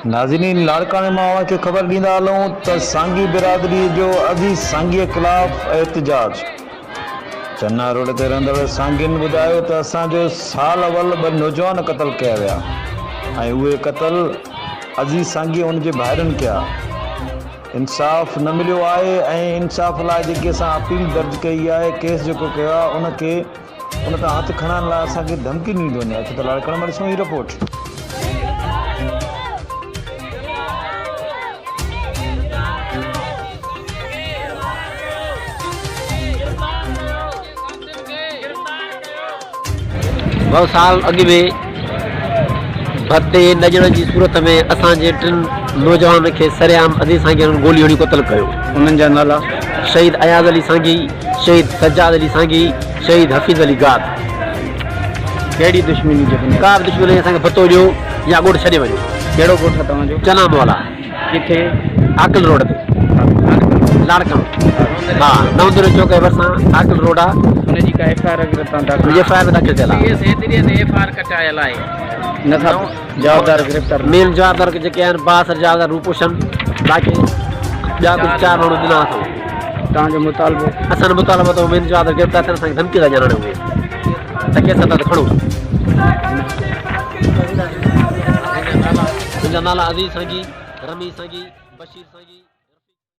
नाज़रीन, लाड़काने मां खे ख़बर ॾींदा हलूं त सांगी बिरादरी जो अज़ीज़ सांगीअ ख़िलाफ़ एहतजाज। चन्ना रोड ते रहंदड़ सांगियुनि ॿुधायो त असांजो साल अवल 2 नौजवान क़तल कया विया ऐं उहे क़तल अज़ीज़ सांगी उन जे भाइरनि कया। इंसाफ़ न मिलियो आहे ऐं इंसाफ़ लाइ जेकी असां अपील दर्ज कई आहे, केस जेको कयो आहे उन तां हथ खणण लाइ असांखे धमकी ॾिनी वञे। अचो त लाड़काणे मां ॾिसूं ही रिपोर्ट। बहुत साल अॻु में भते नजण जी सूरत में असांजे 3 नौजवान खे सरेआम अज़ीज़ सांगी गोली हणी क़तल कयो। उन्हनि जा नाला शहीद अयाज़ अली सांगी, शहीद सज्जाद अली सांगी, शहीद हफ़ीज़ अली गाद। कहिड़ी दुश्मनी जो का बि दुश्मनी असांखे पतो ॾियो या ॻोठ छॾे वञो। कहिड़ो ॻोठ आहे तव्हांजो? चनाम वाला। किथे? आकल रोड ते, लाड़काणे। हा, नवंदर चौक जे भरिसां आकल रोड आहे। हुनजी का एफआईआर दाख़िल थियल आहे। नथा जवाबदार गिरफ़्तार मेन जवाबदार जेके आहिनि 62 जवाबदार रूपोशन, बाक़ी ॿिया कुझु 4 माण्हू ॾिना अथऊं। तव्हांजो मुतालबो? असांजो मुतालबो त मेन जवाबदार गिरफ़्तार थियण, असांखे धमकी था ॾियण उहे त केस था खणो। मुंहिंजा नाला अज़ीज़ सांगी, रमी सांगी, बशीर सांगी।